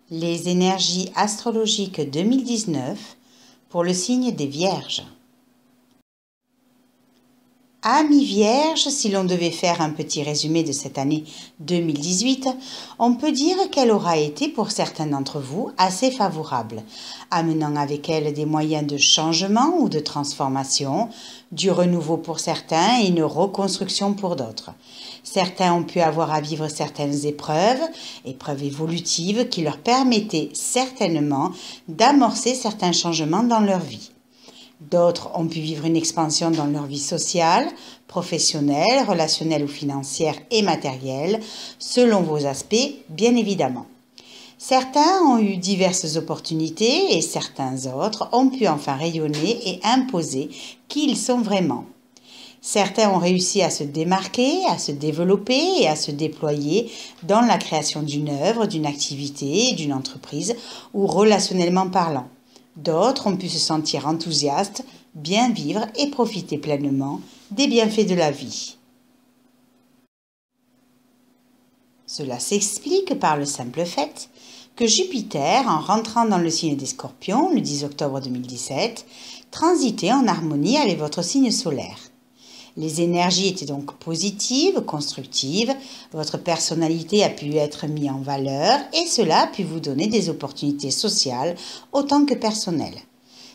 Les énergies astrologiques 2019 pour le signe des Vierges. Amis Vierges, si l'on devait faire un petit résumé de cette année 2018, on peut dire qu'elle aura été pour certains d'entre vous assez favorable, amenant avec elle des moyens de changement ou de transformation, du renouveau pour certains et une reconstruction pour d'autres. Certains ont pu avoir à vivre certaines épreuves évolutives qui leur permettaient certainement d'amorcer certains changements dans leur vie. D'autres ont pu vivre une expansion dans leur vie sociale, professionnelle, relationnelle ou financière et matérielle, selon vos aspects, bien évidemment. Certains ont eu diverses opportunités et certains autres ont pu enfin rayonner et imposer qui ils sont vraiment. Certains ont réussi à se démarquer, à se développer et à se déployer dans la création d'une œuvre, d'une activité, d'une entreprise ou relationnellement parlant. D'autres ont pu se sentir enthousiastes, bien vivre et profiter pleinement des bienfaits de la vie. Cela s'explique par le simple fait que Jupiter, en rentrant dans le signe des Scorpions le 10 octobre 2017, transitait en harmonie avec votre signe solaire. Les énergies étaient donc positives, constructives, votre personnalité a pu être mise en valeur et cela a pu vous donner des opportunités sociales autant que personnelles.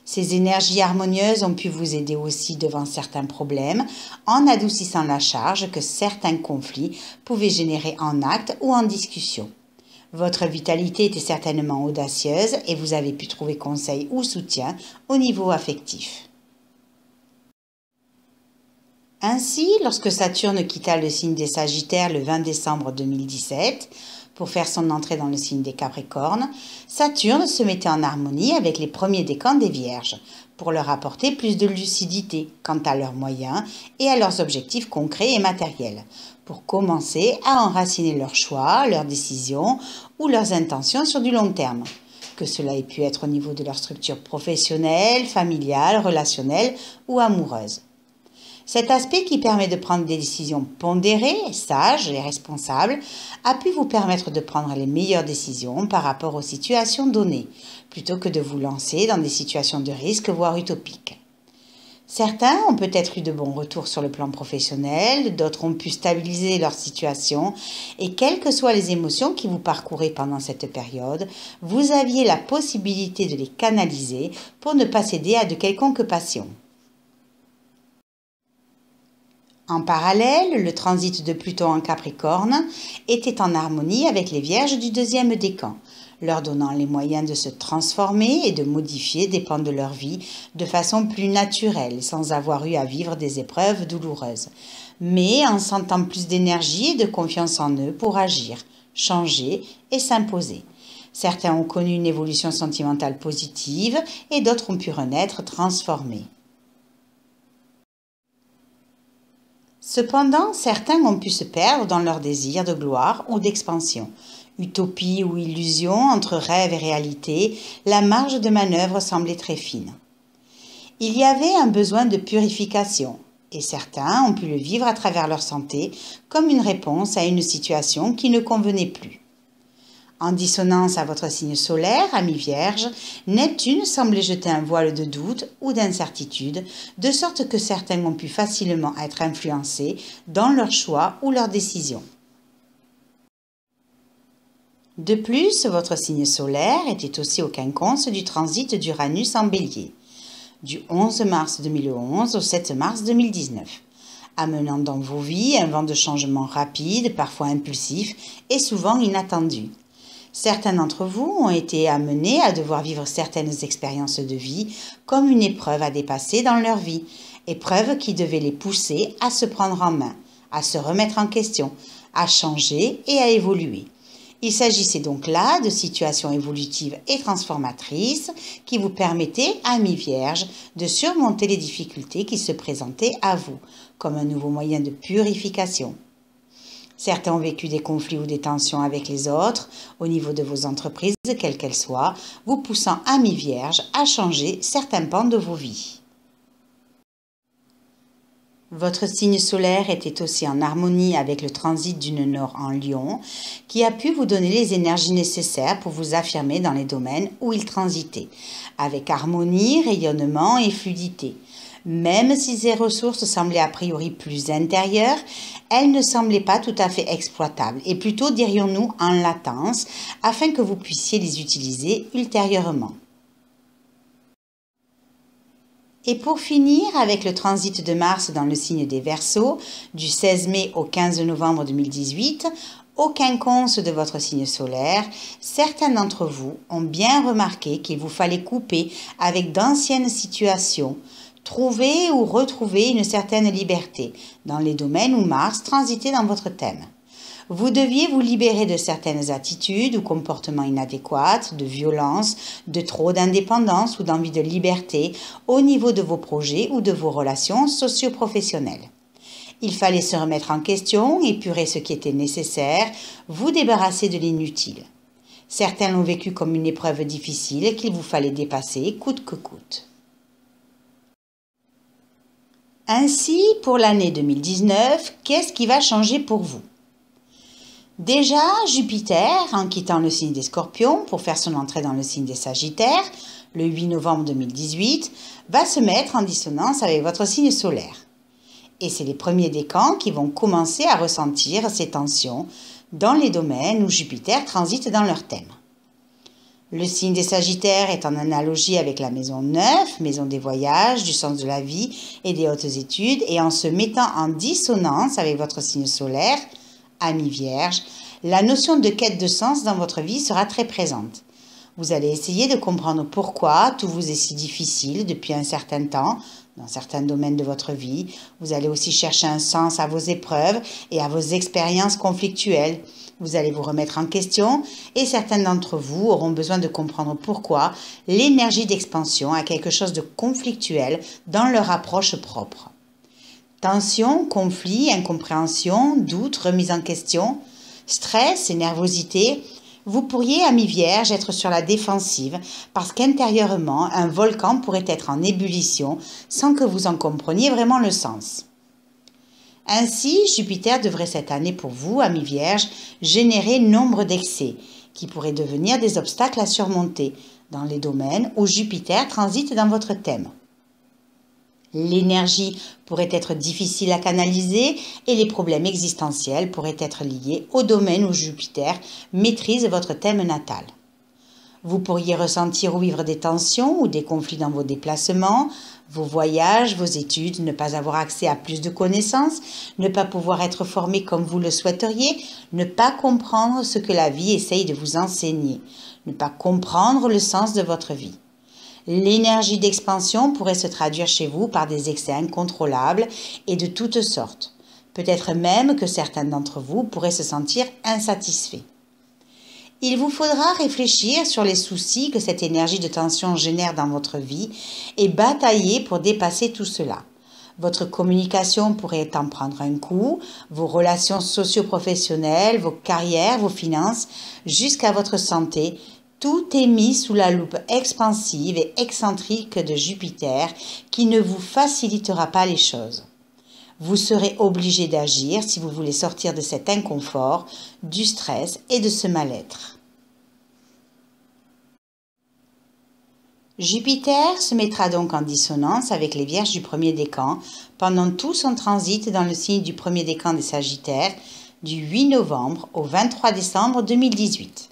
Ces énergies harmonieuses ont pu vous aider aussi devant certains problèmes en adoucissant la charge que certains conflits pouvaient générer en actes ou en discussion. Votre vitalité était certainement audacieuse et vous avez pu trouver conseil ou soutien au niveau affectif. Ainsi, lorsque Saturne quitta le signe des Sagittaires le 20 décembre 2017 pour faire son entrée dans le signe des Capricornes, Saturne se mettait en harmonie avec les premiers décans des Vierges pour leur apporter plus de lucidité quant à leurs moyens et à leurs objectifs concrets et matériels, pour commencer à enraciner leurs choix, leurs décisions ou leurs intentions sur du long terme, que cela ait pu être au niveau de leur structure professionnelle, familiale, relationnelle ou amoureuse. Cet aspect qui permet de prendre des décisions pondérées, sages et responsables a pu vous permettre de prendre les meilleures décisions par rapport aux situations données, plutôt que de vous lancer dans des situations de risque voire utopiques. Certains ont peut-être eu de bons retours sur le plan professionnel, d'autres ont pu stabiliser leur situation et quelles que soient les émotions qui vous parcouraient pendant cette période, vous aviez la possibilité de les canaliser pour ne pas céder à de quelconques passions. En parallèle, le transit de Pluton en Capricorne était en harmonie avec les Vierges du deuxième décan, leur donnant les moyens de se transformer et de modifier des pans de leur vie de façon plus naturelle, sans avoir eu à vivre des épreuves douloureuses, mais en sentant plus d'énergie et de confiance en eux pour agir, changer et s'imposer. Certains ont connu une évolution sentimentale positive et d'autres ont pu renaître transformés. Cependant, certains ont pu se perdre dans leur désir de gloire ou d'expansion. Utopie ou illusion, entre rêve et réalité, la marge de manœuvre semblait très fine. Il y avait un besoin de purification, et certains ont pu le vivre à travers leur santé comme une réponse à une situation qui ne convenait plus. En dissonance à votre signe solaire, amis Vierges, Neptune semblait jeter un voile de doute ou d'incertitude, de sorte que certains ont pu facilement être influencés dans leurs choix ou leurs décisions. De plus, votre signe solaire était aussi au quinconce du transit d'Uranus en Bélier, du 11 mars 2011 au 7 mars 2019, amenant dans vos vies un vent de changement rapide, parfois impulsif et souvent inattendu. Certains d'entre vous ont été amenés à devoir vivre certaines expériences de vie comme une épreuve à dépasser dans leur vie, épreuve qui devait les pousser à se prendre en main, à se remettre en question, à changer et à évoluer. Il s'agissait donc là de situations évolutives et transformatrices qui vous permettaient, amis Vierges, de surmonter les difficultés qui se présentaient à vous, comme un nouveau moyen de purification. Certains ont vécu des conflits ou des tensions avec les autres, au niveau de vos entreprises, quelles qu'elles soient, vous poussant, amis Vierges, à changer certains pans de vos vies. Votre signe solaire était aussi en harmonie avec le transit du nœud nord en Lion, qui a pu vous donner les énergies nécessaires pour vous affirmer dans les domaines où il transitait, avec harmonie, rayonnement et fluidité. Même si ces ressources semblaient a priori plus intérieures, elles ne semblaient pas tout à fait exploitables, et plutôt, dirions-nous, en latence, afin que vous puissiez les utiliser ultérieurement. Et pour finir, avec le transit de Mars dans le signe des Verseaux, du 16 mai au 15 novembre 2018, au quinconce de votre signe solaire, certains d'entre vous ont bien remarqué qu'il vous fallait couper avec d'anciennes situations, trouver ou retrouver une certaine liberté dans les domaines où Mars transitait dans votre thème. Vous deviez vous libérer de certaines attitudes ou comportements inadéquats, de violence, de trop d'indépendance ou d'envie de liberté au niveau de vos projets ou de vos relations socio-professionnelles. Il fallait se remettre en question, épurer ce qui était nécessaire, vous débarrasser de l'inutile. Certains l'ont vécu comme une épreuve difficile qu'il vous fallait dépasser coûte que coûte. Ainsi, pour l'année 2019, qu'est-ce qui va changer pour vous ? Déjà, Jupiter, en quittant le signe des Scorpions pour faire son entrée dans le signe des Sagittaires, le 8 novembre 2018, va se mettre en dissonance avec votre signe solaire. Et c'est les premiers décans qui vont commencer à ressentir ces tensions dans les domaines où Jupiter transite dans leur thème. Le signe des Sagittaires est en analogie avec la maison 9, maison des voyages, du sens de la vie et des hautes études, et en se mettant en dissonance avec votre signe solaire, Ami Vierge, la notion de quête de sens dans votre vie sera très présente. Vous allez essayer de comprendre pourquoi tout vous est si difficile depuis un certain temps, dans certains domaines de votre vie. Vous allez aussi chercher un sens à vos épreuves et à vos expériences conflictuelles. Vous allez vous remettre en question et certains d'entre vous auront besoin de comprendre pourquoi l'énergie d'expansion a quelque chose de conflictuel dans leur approche propre. Tension, conflit, incompréhension, doute, remise en question, stress et nervosité, vous pourriez, Ami Vierge, être sur la défensive parce qu'intérieurement, un volcan pourrait être en ébullition sans que vous en compreniez vraiment le sens. Ainsi, Jupiter devrait cette année pour vous, Ami Vierge, générer nombre d'excès qui pourraient devenir des obstacles à surmonter dans les domaines où Jupiter transite dans votre thème. L'énergie pourrait être difficile à canaliser et les problèmes existentiels pourraient être liés au domaine où Jupiter maîtrise votre thème natal. Vous pourriez ressentir ou vivre des tensions ou des conflits dans vos déplacements, vos voyages, vos études, ne pas avoir accès à plus de connaissances, ne pas pouvoir être formé comme vous le souhaiteriez, ne pas comprendre ce que la vie essaye de vous enseigner, ne pas comprendre le sens de votre vie. L'énergie d'expansion pourrait se traduire chez vous par des excès incontrôlables et de toutes sortes. Peut-être même que certains d'entre vous pourraient se sentir insatisfaits. Il vous faudra réfléchir sur les soucis que cette énergie de tension génère dans votre vie et batailler pour dépasser tout cela. Votre communication pourrait en prendre un coup, vos relations socio-professionnelles, vos carrières, vos finances, jusqu'à votre santé. Tout est mis sous la loupe expansive et excentrique de Jupiter qui ne vous facilitera pas les choses. Vous serez obligé d'agir si vous voulez sortir de cet inconfort, du stress et de ce mal-être. Jupiter se mettra donc en dissonance avec les Vierges du premier décan pendant tout son transit dans le signe du premier décan des Sagittaires du 8 novembre au 23 décembre 2018.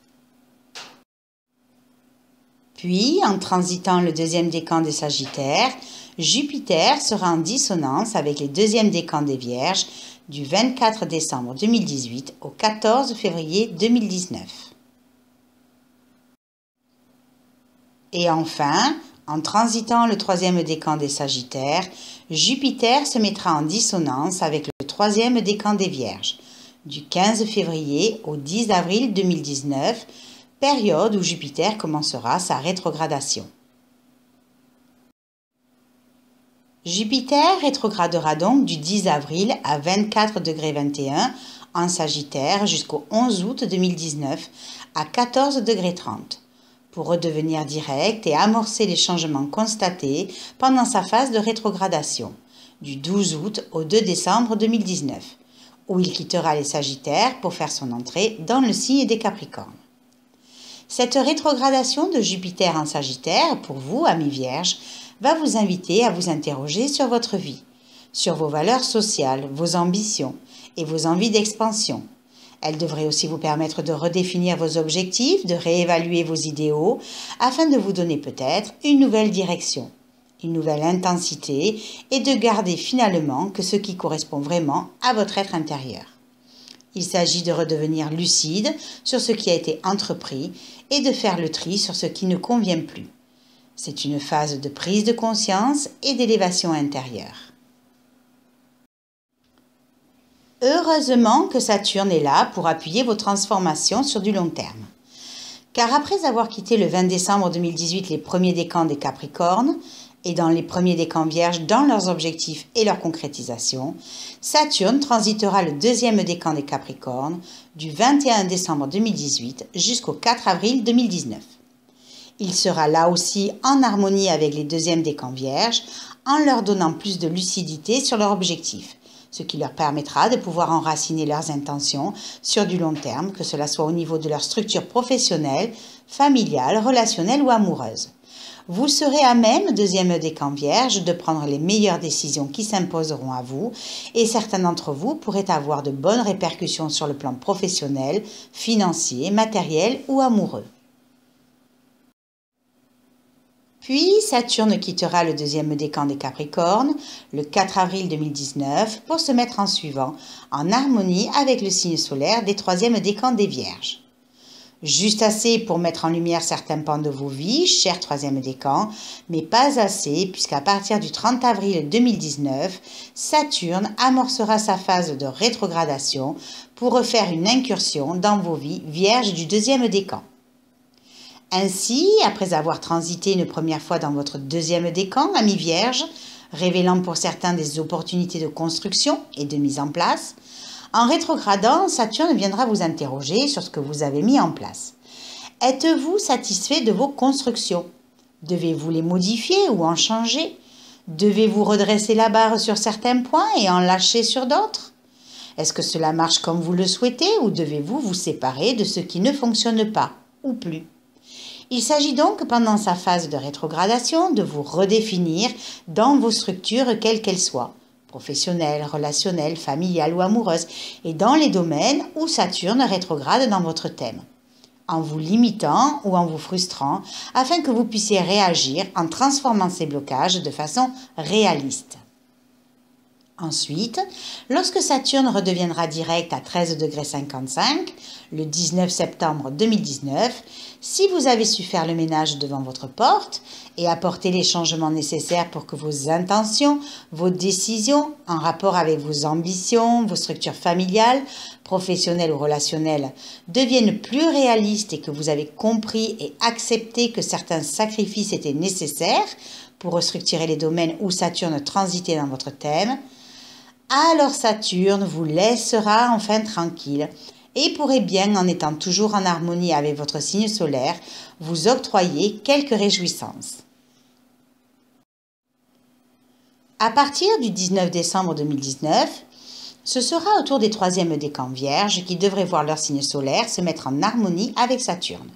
Puis, en transitant le deuxième décan des Sagittaires, Jupiter sera en dissonance avec les deuxièmes décans des Vierges du 24 décembre 2018 au 14 février 2019. Et enfin, en transitant le troisième décan des Sagittaires, Jupiter se mettra en dissonance avec le troisième décan des Vierges du 15 février au 10 avril 2019, période où Jupiter commencera sa rétrogradation. Jupiter rétrogradera donc du 10 avril à 24,21 ' en Sagittaire jusqu'au 11 août 2019 à 14,30 ' pour redevenir direct et amorcer les changements constatés pendant sa phase de rétrogradation, du 12 août au 2 décembre 2019, où il quittera les Sagittaires pour faire son entrée dans le signe des Capricornes. Cette rétrogradation de Jupiter en Sagittaire, pour vous, amis Vierges, va vous inviter à vous interroger sur votre vie, sur vos valeurs sociales, vos ambitions et vos envies d'expansion. Elle devrait aussi vous permettre de redéfinir vos objectifs, de réévaluer vos idéaux, afin de vous donner peut-être une nouvelle direction, une nouvelle intensité et de garder finalement que ce qui correspond vraiment à votre être intérieur. Il s'agit de redevenir lucide sur ce qui a été entrepris et de faire le tri sur ce qui ne convient plus. C'est une phase de prise de conscience et d'élévation intérieure. Heureusement que Saturne est là pour appuyer vos transformations sur du long terme. Car après avoir quitté le 20 décembre 2018 les premiers décans des Capricornes et dans les premiers décans Vierges dans leurs objectifs et leur concrétisation, Saturne transitera le deuxième décan des Capricornes du 21 décembre 2018 jusqu'au 4 avril 2019. Il sera là aussi en harmonie avec les deuxièmes décans Vierges en leur donnant plus de lucidité sur leurs objectifs, ce qui leur permettra de pouvoir enraciner leurs intentions sur du long terme, que cela soit au niveau de leur structure professionnelle, familiale, relationnelle ou amoureuse. Vous serez à même, deuxième décan Vierge, de prendre les meilleures décisions qui s'imposeront à vous et certains d'entre vous pourraient avoir de bonnes répercussions sur le plan professionnel, financier, matériel ou amoureux. Puis Saturne quittera le deuxième décan des Capricornes le 4 avril 2019 pour se mettre en suivant, en harmonie avec le signe solaire des troisièmes décans des Vierges. Juste assez pour mettre en lumière certains pans de vos vies, cher troisième décan, mais pas assez puisqu'à partir du 30 avril 2019, Saturne amorcera sa phase de rétrogradation pour refaire une incursion dans vos vies Vierges du deuxième décan. Ainsi, après avoir transité une première fois dans votre deuxième décan, amis Vierges, révélant pour certains des opportunités de construction et de mise en place, en rétrogradant, Saturne viendra vous interroger sur ce que vous avez mis en place. Êtes-vous satisfait de vos constructions? Devez-vous les modifier ou en changer? Devez-vous redresser la barre sur certains points et en lâcher sur d'autres? Est-ce que cela marche comme vous le souhaitez ou devez-vous vous séparer de ce qui ne fonctionne pas ou plus? Il s'agit donc pendant sa phase de rétrogradation de vous redéfinir dans vos structures quelles qu'elles soient, professionnelles, relationnelles, familiales ou amoureuses, et dans les domaines où Saturne rétrograde dans votre thème, en vous limitant ou en vous frustrant afin que vous puissiez réagir en transformant ces blocages de façon réaliste. Ensuite, lorsque Saturne redeviendra direct à 13,55 °, le 19 septembre 2019, si vous avez su faire le ménage devant votre porte et apporter les changements nécessaires pour que vos intentions, vos décisions en rapport avec vos ambitions, vos structures familiales, professionnelles ou relationnelles deviennent plus réalistes et que vous avez compris et accepté que certains sacrifices étaient nécessaires pour restructurer les domaines où Saturne transitait dans votre thème, alors Saturne vous laissera enfin tranquille et pourrait bien, en étant toujours en harmonie avec votre signe solaire, vous octroyer quelques réjouissances. À partir du 19 décembre 2019, ce sera au tour des troisièmes décans Vierges qui devraient voir leur signe solaire se mettre en harmonie avec Saturne.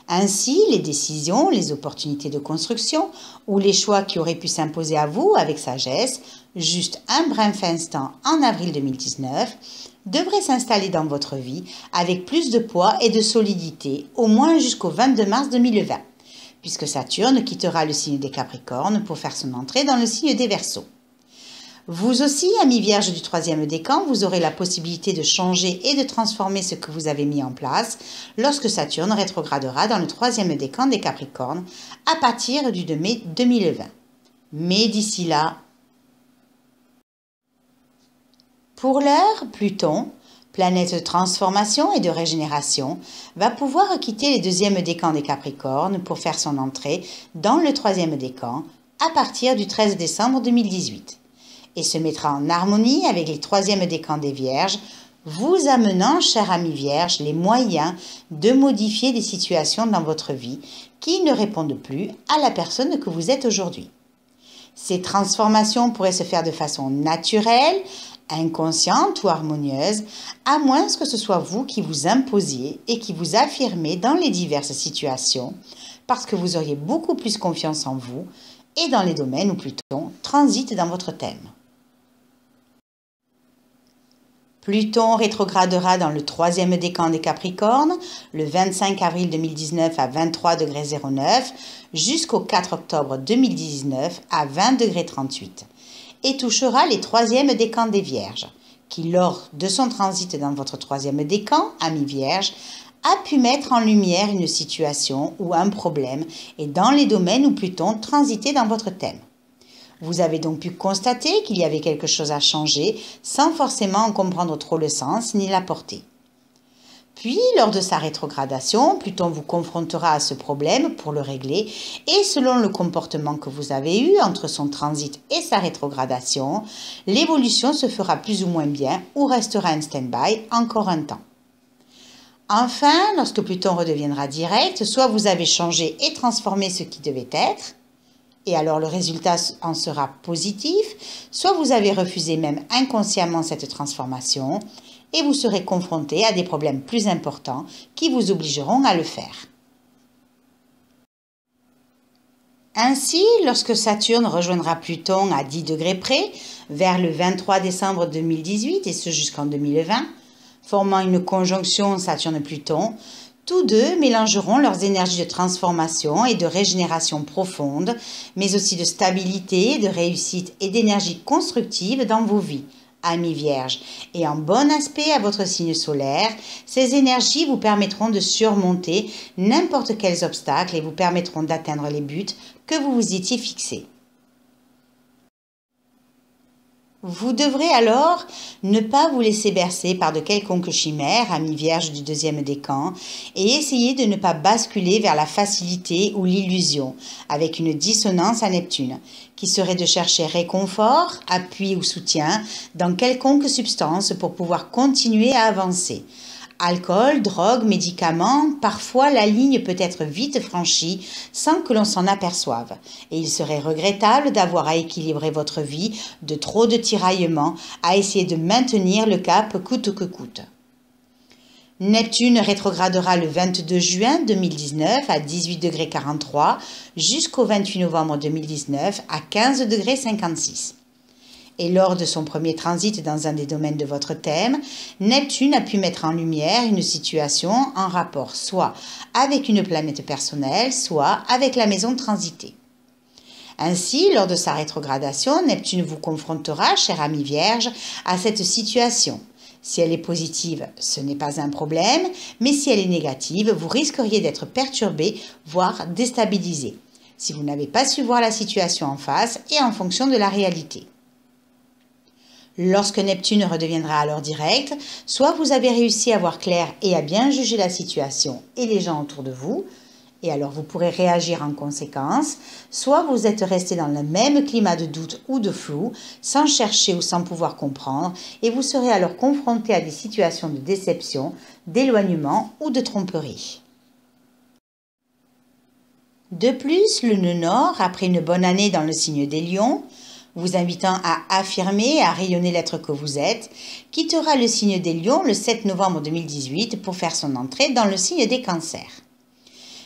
Ainsi, les décisions, les opportunités de construction ou les choix qui auraient pu s'imposer à vous avec sagesse, juste un bref instant en avril 2019, devraient s'installer dans votre vie avec plus de poids et de solidité, au moins jusqu'au 22 mars 2020, puisque Saturne quittera le signe des Capricornes pour faire son entrée dans le signe des Verseaux. Vous aussi, amis Vierges du troisième décan, vous aurez la possibilité de changer et de transformer ce que vous avez mis en place lorsque Saturne rétrogradera dans le troisième décan des Capricornes à partir du 2 mai 2020. Mais d'ici là, pour l'heure, Pluton, planète de transformation et de régénération, va pouvoir quitter les deuxièmes décans des Capricornes pour faire son entrée dans le troisième décan à partir du 13 décembre 2018. Et se mettra en harmonie avec les troisièmes décans des Vierges, vous amenant, chers amis Vierges, les moyens de modifier des situations dans votre vie qui ne répondent plus à la personne que vous êtes aujourd'hui. Ces transformations pourraient se faire de façon naturelle, inconsciente ou harmonieuse, à moins que ce soit vous qui vous imposiez et qui vous affirmez dans les diverses situations, parce que vous auriez beaucoup plus confiance en vous et dans les domaines où Pluton transite dans votre thème. Pluton rétrogradera dans le 3e décan des Capricornes, le 25 avril 2019 à 23,09 jusqu'au 4 octobre 2019 à 20,38 et touchera les 3e décans des Vierges, qui lors de son transit dans votre 3e décan, ami Vierge, a pu mettre en lumière une situation ou un problème et dans les domaines où Pluton transitait dans votre thème. Vous avez donc pu constater qu'il y avait quelque chose à changer sans forcément en comprendre trop le sens ni la portée. Puis, lors de sa rétrogradation, Pluton vous confrontera à ce problème pour le régler et selon le comportement que vous avez eu entre son transit et sa rétrogradation, l'évolution se fera plus ou moins bien ou restera en stand-by encore un temps. Enfin, lorsque Pluton redeviendra direct, soit vous avez changé et transformé ce qui devait être, et alors le résultat en sera positif, soit vous avez refusé même inconsciemment cette transformation et vous serez confronté à des problèmes plus importants qui vous obligeront à le faire. Ainsi, lorsque Saturne rejoindra Pluton à 10 degrés près, vers le 23 décembre 2018 et ce jusqu'en 2020, formant une conjonction Saturne-Pluton, tous deux mélangeront leurs énergies de transformation et de régénération profonde, mais aussi de stabilité, de réussite et d'énergie constructive dans vos vies, amis Vierges. Et en bon aspect à votre signe solaire, ces énergies vous permettront de surmonter n'importe quels obstacles et vous permettront d'atteindre les buts que vous vous étiez fixés. Vous devrez alors ne pas vous laisser bercer par de quelconques chimères, amis Vierges du 2e décan, et essayer de ne pas basculer vers la facilité ou l'illusion, avec une dissonance à Neptune, qui serait de chercher réconfort, appui ou soutien dans quelconque substance pour pouvoir continuer à avancer. Alcool, drogue, médicaments, parfois la ligne peut être vite franchie sans que l'on s'en aperçoive. Et il serait regrettable d'avoir à équilibrer votre vie de trop de tiraillements, à essayer de maintenir le cap coûte que coûte. Neptune rétrogradera le 22 juin 2019 à 18,43 jusqu'au 28 novembre 2019 à 15,56. Et lors de son premier transit dans un des domaines de votre thème, Neptune a pu mettre en lumière une situation en rapport soit avec une planète personnelle, soit avec la maison transitée. Ainsi, lors de sa rétrogradation, Neptune vous confrontera, cher ami Vierge, à cette situation. Si elle est positive, ce n'est pas un problème, mais si elle est négative, vous risqueriez d'être perturbé, voire déstabilisé, si vous n'avez pas su voir la situation en face et en fonction de la réalité. Lorsque Neptune redeviendra alors direct, soit vous avez réussi à voir clair et à bien juger la situation et les gens autour de vous, et alors vous pourrez réagir en conséquence, soit vous êtes resté dans le même climat de doute ou de flou, sans chercher ou sans pouvoir comprendre, et vous serez alors confronté à des situations de déception, d'éloignement ou de tromperie. De plus, le nœud nord, après une bonne année dans le signe des Lions, vous invitant à affirmer et à rayonner l'être que vous êtes, quittera le signe des Lions le 7 novembre 2018 pour faire son entrée dans le signe des Cancers.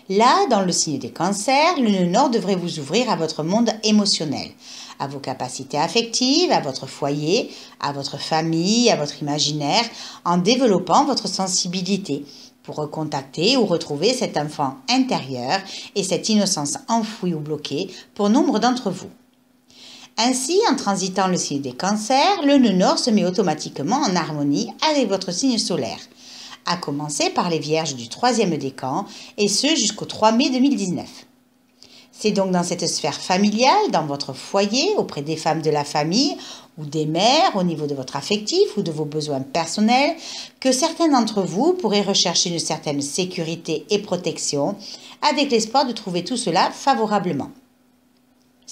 Là, dans le signe des Cancers, le nœud nord devrait vous ouvrir à votre monde émotionnel, à vos capacités affectives, à votre foyer, à votre famille, à votre imaginaire, en développant votre sensibilité pour recontacter ou retrouver cet enfant intérieur et cette innocence enfouie ou bloquée pour nombre d'entre vous. Ainsi, en transitant le signe des Cancers, le nœud nord se met automatiquement en harmonie avec votre signe solaire, à commencer par les Vierges du 3e décan, et ce jusqu'au 3 mai 2019. C'est donc dans cette sphère familiale, dans votre foyer, auprès des femmes de la famille ou des mères, au niveau de votre affectif ou de vos besoins personnels, que certains d'entre vous pourraient rechercher une certaine sécurité et protection, avec l'espoir de trouver tout cela favorablement.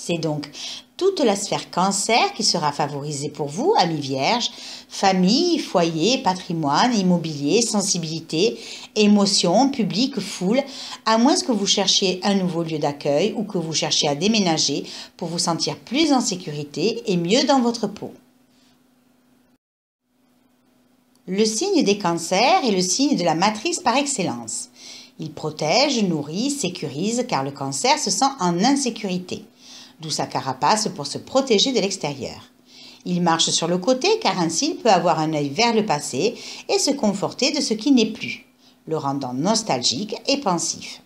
C'est donc toute la sphère cancer qui sera favorisée pour vous, amis vierges, famille, foyer, patrimoine, immobilier, sensibilité, émotions, public, foule, à moins que vous cherchiez un nouveau lieu d'accueil ou que vous cherchiez à déménager pour vous sentir plus en sécurité et mieux dans votre peau. Le signe des cancers est le signe de la matrice par excellence. Il protège, nourrit, sécurise car le cancer se sent en insécurité, d'où sa carapace pour se protéger de l'extérieur. Il marche sur le côté car ainsi il peut avoir un œil vers le passé et se conforter de ce qui n'est plus, le rendant nostalgique et pensif.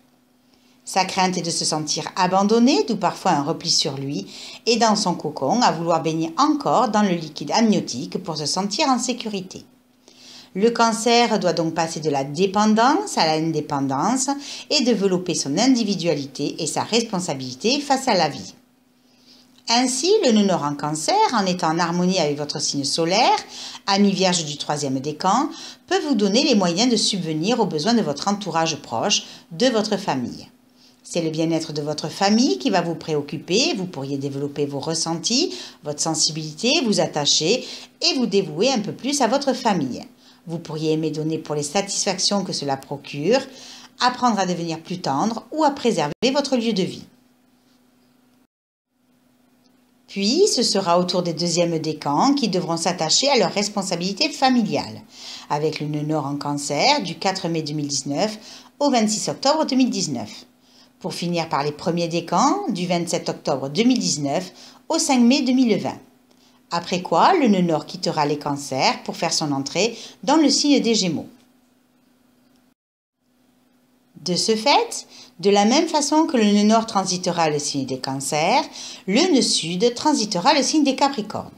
Sa crainte est de se sentir abandonné, d'où parfois un repli sur lui et dans son cocon à vouloir baigner encore dans le liquide amniotique pour se sentir en sécurité. Le cancer doit donc passer de la dépendance à l'indépendance et développer son individualité et sa responsabilité face à la vie. Ainsi, le nœud nord en cancer, en étant en harmonie avec votre signe solaire, ami vierge du 3e décan, peut vous donner les moyens de subvenir aux besoins de votre entourage proche, de votre famille. C'est le bien-être de votre famille qui va vous préoccuper, vous pourriez développer vos ressentis, votre sensibilité, vous attacher et vous dévouer un peu plus à votre famille. Vous pourriez aimer donner pour les satisfactions que cela procure, apprendre à devenir plus tendre ou à préserver votre lieu de vie. Puis, ce sera au tour des 2e décans qui devront s'attacher à leurs responsabilités familiales, avec le nœud nord en cancer du 4 mai 2019 au 26 octobre 2019, pour finir par les premiers décans du 27 octobre 2019 au 5 mai 2020. Après quoi, le nœud nord quittera les cancers pour faire son entrée dans le signe des Gémeaux. De ce fait, de la même façon que le nœud nord transitera le signe des cancers, le nœud sud transitera le signe des Capricornes.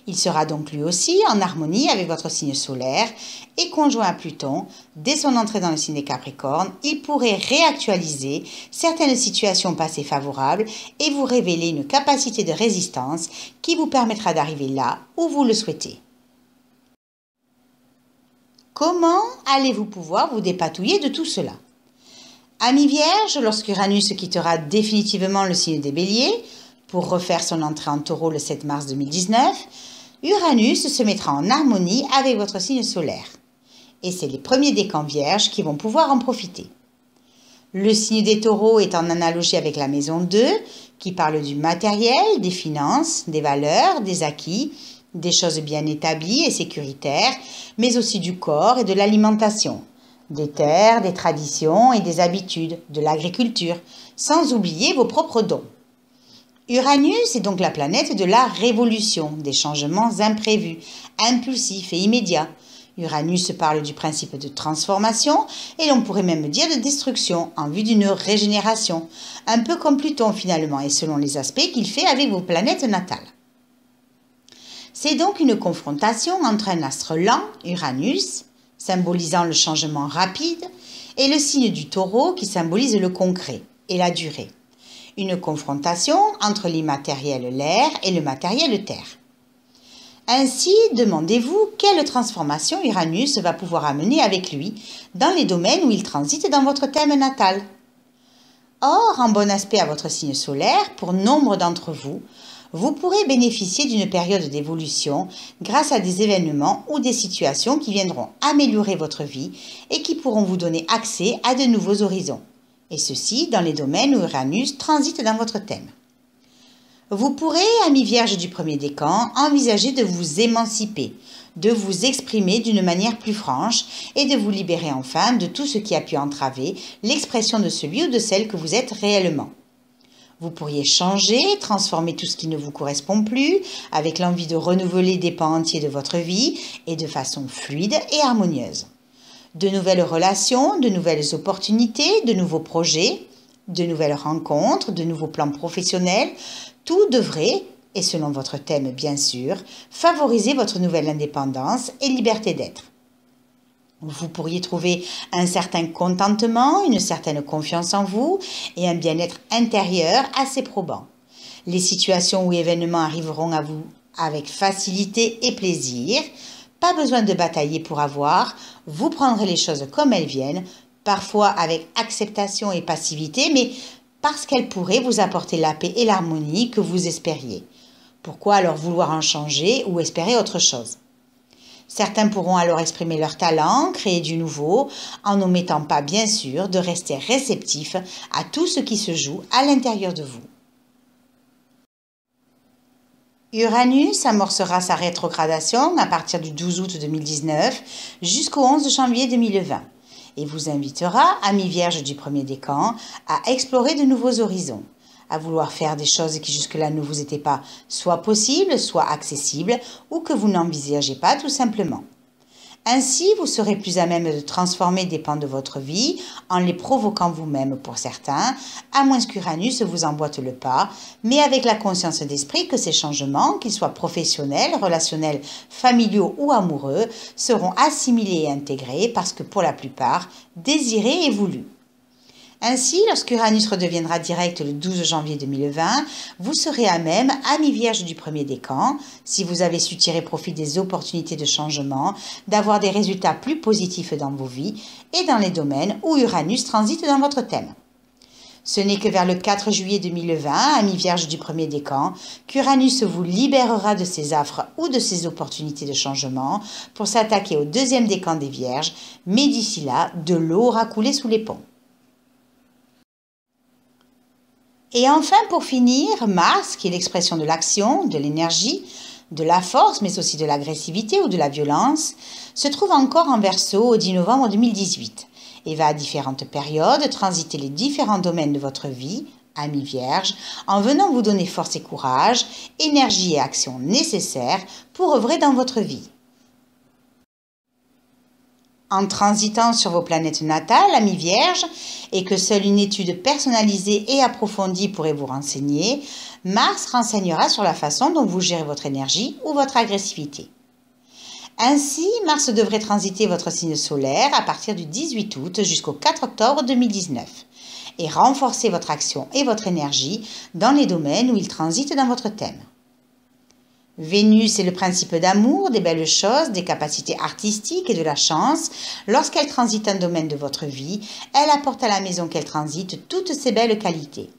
Il sera donc lui aussi en harmonie avec votre signe solaire et conjoint à Pluton. Dès son entrée dans le signe des Capricornes, il pourrait réactualiser certaines situations passées favorables et vous révéler une capacité de résistance qui vous permettra d'arriver là où vous le souhaitez. Comment allez-vous pouvoir vous dépatouiller de tout cela? Amis vierges, lorsqu'Uranus quittera définitivement le signe des Béliers pour refaire son entrée en Taureau le 7 mars 2019, Uranus se mettra en harmonie avec votre signe solaire. Et c'est les premiers décans vierges qui vont pouvoir en profiter. Le signe des taureaux est en analogie avec la maison 2, qui parle du matériel, des finances, des valeurs, des acquis, des choses bien établies et sécuritaires, mais aussi du corps et de l'alimentation, des terres, des traditions et des habitudes, de l'agriculture, sans oublier vos propres dons. Uranus est donc la planète de la révolution, des changements imprévus, impulsifs et immédiats. Uranus parle du principe de transformation et l'on pourrait même dire de destruction en vue d'une régénération, un peu comme Pluton finalement et selon les aspects qu'il fait avec vos planètes natales. C'est donc une confrontation entre un astre lent, Uranus, symbolisant le changement rapide, et le signe du Taureau qui symbolise le concret et la durée. Une confrontation entre l'immatériel l'air et le matériel terre. Ainsi, demandez-vous quelle transformation Uranus va pouvoir amener avec lui dans les domaines où il transite dans votre thème natal. Or, en bon aspect à votre signe solaire, pour nombre d'entre vous, vous pourrez bénéficier d'une période d'évolution grâce à des événements ou des situations qui viendront améliorer votre vie et qui pourront vous donner accès à de nouveaux horizons. Et ceci dans les domaines où Uranus transite dans votre thème. Vous pourrez, amis vierges du 1er décan, envisager de vous émanciper, de vous exprimer d'une manière plus franche et de vous libérer enfin de tout ce qui a pu entraver l'expression de celui ou de celle que vous êtes réellement. Vous pourriez changer, transformer tout ce qui ne vous correspond plus, avec l'envie de renouveler des pans entiers de votre vie et de façon fluide et harmonieuse. De nouvelles relations, de nouvelles opportunités, de nouveaux projets, de nouvelles rencontres, de nouveaux plans professionnels, tout devrait, et selon votre thème bien sûr, favoriser votre nouvelle indépendance et liberté d'être. Vous pourriez trouver un certain contentement, une certaine confiance en vous et un bien-être intérieur assez probant. Les situations ou événements arriveront à vous avec facilité et plaisir. Pas besoin de batailler pour avoir, vous prendrez les choses comme elles viennent, parfois avec acceptation et passivité, mais parce qu'elle pourrait vous apporter la paix et l'harmonie que vous espériez. Pourquoi alors vouloir en changer ou espérer autre chose? Certains pourront alors exprimer leur talent, créer du nouveau, en n'omettant pas bien sûr de rester réceptif à tout ce qui se joue à l'intérieur de vous. Uranus amorcera sa rétrogradation à partir du 12 août 2019 jusqu'au 11 janvier 2020 et vous invitera, amis vierges du premier décan, à explorer de nouveaux horizons, à vouloir faire des choses qui jusque-là ne vous étaient pas soit possibles, soit accessibles ou que vous n'envisagez pas tout simplement. Ainsi, vous serez plus à même de transformer des pans de votre vie en les provoquant vous-même pour certains, à moins qu'Uranus vous emboîte le pas, mais avec la conscience d'esprit que ces changements, qu'ils soient professionnels, relationnels, familiaux ou amoureux, seront assimilés et intégrés parce que pour la plupart, désirés et voulus. Ainsi, lorsqu'Uranus redeviendra direct le 12 janvier 2020, vous serez à même, amis vierges du premier décan, si vous avez su tirer profit des opportunités de changement, d'avoir des résultats plus positifs dans vos vies et dans les domaines où Uranus transite dans votre thème. Ce n'est que vers le 4 juillet 2020, amis vierges du premier décan, qu'Uranus vous libérera de ses affres ou de ses opportunités de changement pour s'attaquer au deuxième décan des vierges, mais d'ici là, de l'eau aura coulé sous les ponts. Et enfin, pour finir, Mars, qui est l'expression de l'action, de l'énergie, de la force, mais aussi de l'agressivité ou de la violence, se trouve encore en Verseau au 10 novembre 2018 et va à différentes périodes transiter les différents domaines de votre vie, amis vierges, en venant vous donner force et courage, énergie et action nécessaires pour œuvrer dans votre vie. En transitant sur vos planètes natales, amis vierges, et que seule une étude personnalisée et approfondie pourrait vous renseigner, Mars renseignera sur la façon dont vous gérez votre énergie ou votre agressivité. Ainsi, Mars devrait transiter votre signe solaire à partir du 18 août jusqu'au 4 octobre 2019 et renforcer votre action et votre énergie dans les domaines où il transite dans votre thème. Vénus est le principe d'amour, des belles choses, des capacités artistiques et de la chance. Lorsqu'elle transite un domaine de votre vie, elle apporte à la maison qu'elle transite toutes ces belles qualités.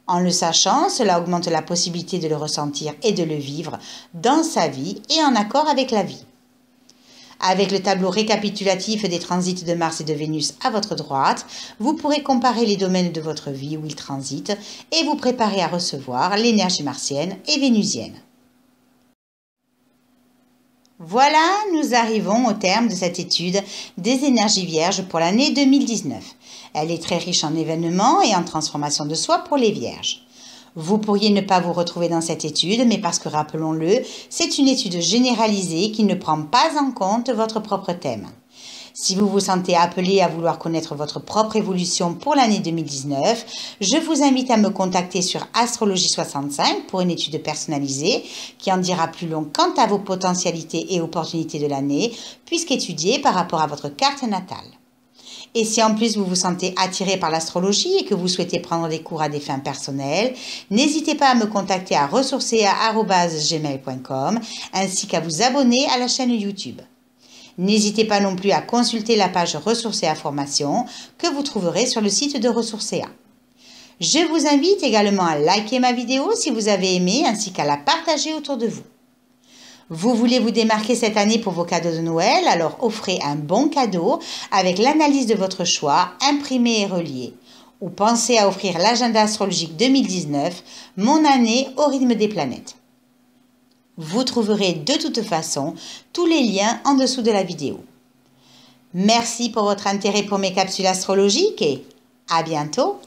En le sachant, cela augmente la possibilité de le ressentir et de le vivre dans sa vie et en accord avec la vie. Avec le tableau récapitulatif des transits de Mars et de Vénus à votre droite, vous pourrez comparer les domaines de votre vie où ils transitent et vous préparer à recevoir l'énergie martienne et vénusienne. Voilà, nous arrivons au terme de cette étude des énergies vierges pour l'année 2019. Elle est très riche en événements et en transformations de soi pour les vierges. Vous pourriez ne pas vous retrouver dans cette étude, mais parce que, rappelons-le, c'est une étude généralisée qui ne prend pas en compte votre propre thème. Si vous vous sentez appelé à vouloir connaître votre propre évolution pour l'année 2019, je vous invite à me contacter sur Astrologie 65 pour une étude personnalisée qui en dira plus long quant à vos potentialités et opportunités de l'année, puisqu'étudiée par rapport à votre carte natale. Et si en plus vous vous sentez attiré par l'astrologie et que vous souhaitez prendre des cours à des fins personnelles, n'hésitez pas à me contacter à ressourcea@gmail.com ainsi qu'à vous abonner à la chaîne YouTube. N'hésitez pas non plus à consulter la page Ressourcea Formation que vous trouverez sur le site de Ressourcea. Je vous invite également à liker ma vidéo si vous avez aimé ainsi qu'à la partager autour de vous. Vous voulez vous démarquer cette année pour vos cadeaux de Noël, alors offrez un bon cadeau avec l'analyse de votre choix, imprimé et relié. Ou pensez à offrir l'agenda astrologique 2019, mon année au rythme des planètes. Vous trouverez de toute façon tous les liens en dessous de la vidéo. Merci pour votre intérêt pour mes capsules astrologiques et à bientôt!